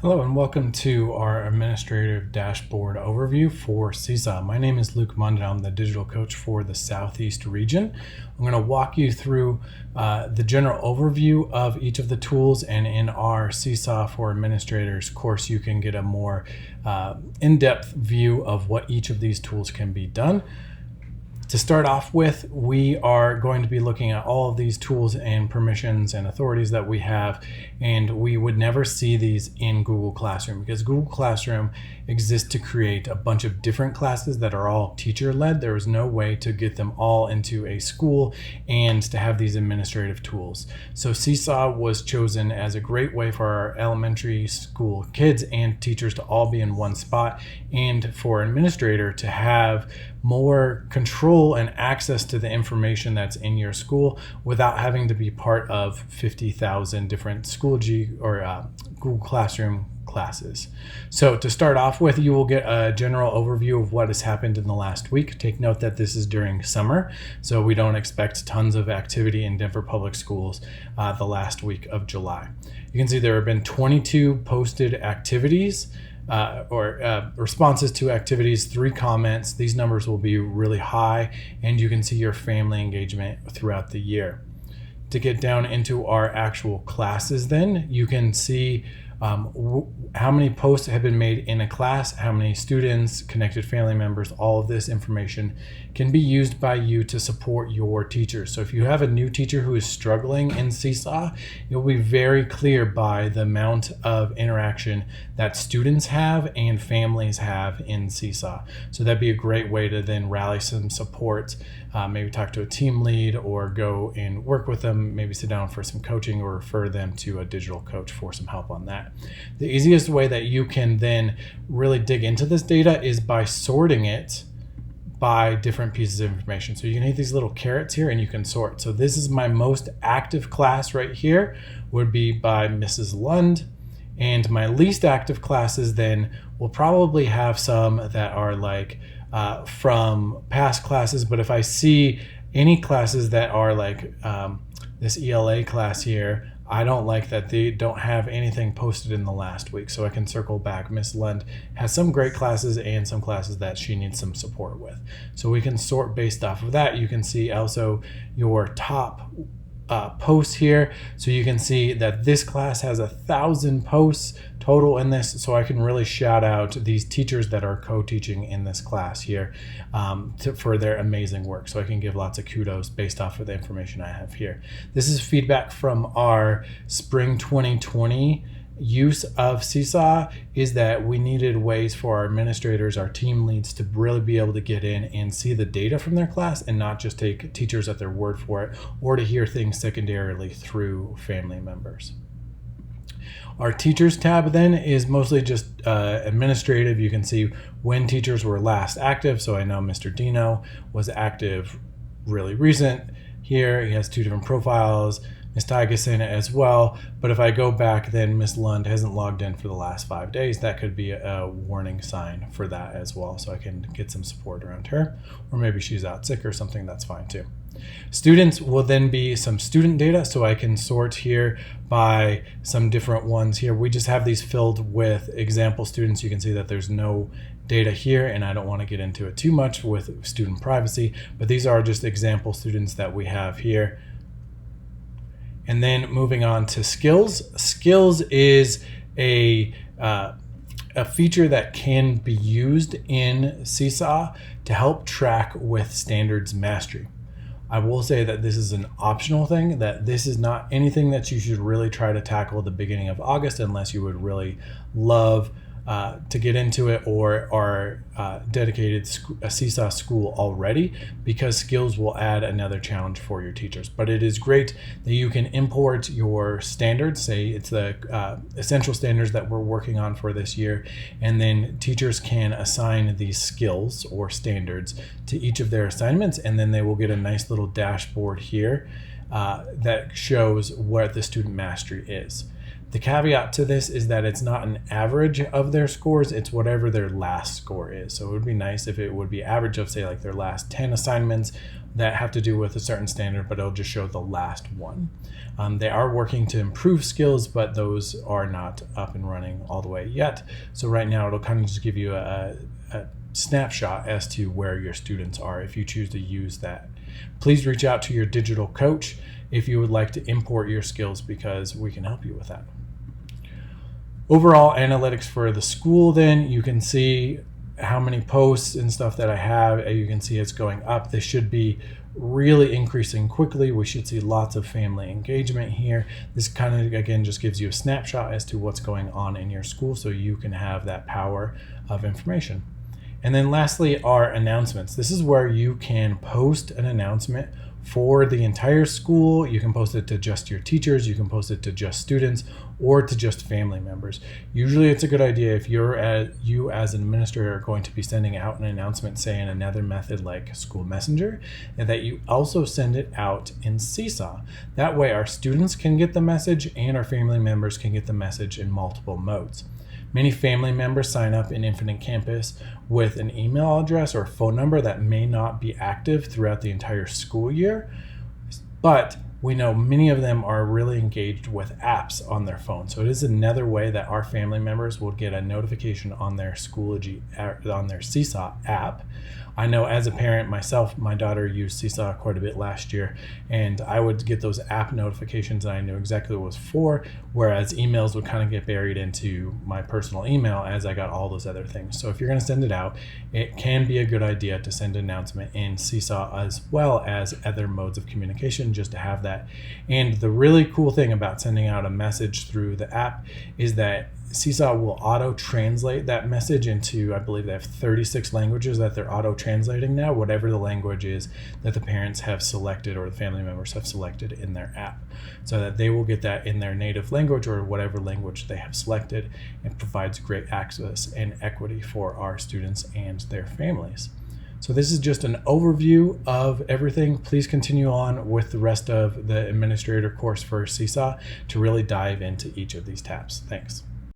Hello and welcome to our administrative dashboard overview for Seesaw. My name is Luke Mundin. I'm the digital coach for the Southeast region. I'm going to walk you through the general overview of each of the tools, and in our Seesaw for Administrators course you can get a more in-depth view of what each of these tools can be done. To start off with, we are going to be looking at all of these tools and permissions and authorities that we have, and we would never see these in Google Classroom because Google Classroom exists to create a bunch of different classes that are all teacher-led. There is no way to get them all into a school and to have these administrative tools. So Seesaw was chosen as a great way for our elementary school kids and teachers to all be in one spot, and for an administrator to have more control and access to the information that's in your school without having to be part of 50,000 different Google Classroom classes. So to start off with, you will get a general overview of what has happened in the last week. Take note that this is during summer, so we don't expect tons of activity in Denver Public Schools the last week of July. You can see there have been 22 posted activities, responses to activities, 3 comments. These numbers will be really high, and you can see your family engagement throughout the year. To get down into our actual classes, then you can see how many posts have been made in a class, how many students, connected family members. All of this information can be used by you to support your teachers. So if you have a new teacher who is struggling in Seesaw, you'll be very clear by the amount of interaction that students have and families have in Seesaw. So that'd be a great way to then rally some support, maybe talk to a team lead or go and work with them, maybe sit down for some coaching or refer them to a digital coach for some help on that. The easiest way that you can then really dig into this data is by sorting it by different pieces of information. So you can hit these little carrots here and you can sort. So this is my most active class right here, would be by Mrs. Lund. And my least active classes then will probably have some that are like from past classes. But if I see any classes that are like this ELA class here, I don't like that they don't have anything posted in the last week, so I can circle back. Miss Lund has some great classes and some classes that she needs some support with. So we can sort based off of that. You can see also your top posts here. So you can see that this class has 1,000 posts total in this. So I can really shout out these teachers that are co-teaching in this class here for their amazing work. So I can give lots of kudos based off of the information I have here. This is feedback from our spring 2020 use of Seesaw, is that we needed ways for our administrators, our team leads, to really be able to get in and see the data from their class and not just take teachers at their word for it, or to hear things secondarily through family members. Our teachers tab then is mostly just administrative. You can see when teachers were last active. So I know Mr. Dino was active really recent. Here he has 2 different profiles. Ms. Tygeson as well, but if I go back, then Ms. Lund hasn't logged in for the last 5 days. That could be a warning sign for that as well, so I can get some support around her, or maybe she's out sick or something. That's fine too. Students will then be some student data, so I can sort here by some different ones here. We just have these filled with example students. You can see that there's no data here, and I don't want to get into it too much with student privacy, but these are just example students that we have here. And then moving on to skills. Skills is a feature that can be used in Seesaw to help track with standards mastery. I will say that this is an optional thing, that this is not anything that you should really try to tackle at the beginning of August unless you would really love to get into it or are dedicated a Seesaw school already, because skills will add another challenge for your teachers. But it is great that you can import your standards, say it's the essential standards that we're working on for this year, and then teachers can assign these skills or standards to each of their assignments, and then they will get a nice little dashboard here that shows what the student mastery is. The caveat to this is that it's not an average of their scores, it's whatever their last score is. So it would be nice if it would be average of, say, like their last 10 assignments that have to do with a certain standard, but it'll just show the last one. They are working to improve skills, but those are not up and running all the way yet. So right now it'll kind of just give you a snapshot as to where your students are if you choose to use that. Please reach out to your digital coach if you would like to import your skills, because we can help you with that. Overall analytics for the school, then you can see how many posts and stuff that I have. You can see it's going up. This should be really increasing quickly. We should see lots of family engagement here. This kind of, again, just gives you a snapshot as to what's going on in your school, so you can have that power of information. And then lastly, our announcements. This is where you can post an announcement for the entire school. You can post it to just your teachers, you can post it to just students, or to just family members. Usually it's a good idea if you as an administrator are going to be sending out an announcement, say in another method like School Messenger, and that you also send it out in Seesaw. That way our students can get the message and our family members can get the message in multiple modes. Many family members sign up in Infinite Campus with an email address or phone number that may not be active throughout the entire school year, but we know many of them are really engaged with apps on their phone. So it is another way that our family members will get a notification on their Schoology, on their Seesaw app. I know as a parent myself, my daughter used Seesaw quite a bit last year, and I would get those app notifications and I knew exactly what it was for, whereas emails would kind of get buried into my personal email as I got all those other things. So if you're going to send it out, it can be a good idea to send an announcement in Seesaw as well as other modes of communication, just to have that. And the really cool thing about sending out a message through the app is that Seesaw will auto-translate that message into, I believe they have 36 languages that they're auto-translating now, whatever the language is that the parents have selected or the family members have selected in their app, so that they will get that in their native language or whatever language they have selected. It provides great access and equity for our students and their families. So this is just an overview of everything. Please continue on with the rest of the administrator course for Seesaw to really dive into each of these tabs. Thanks.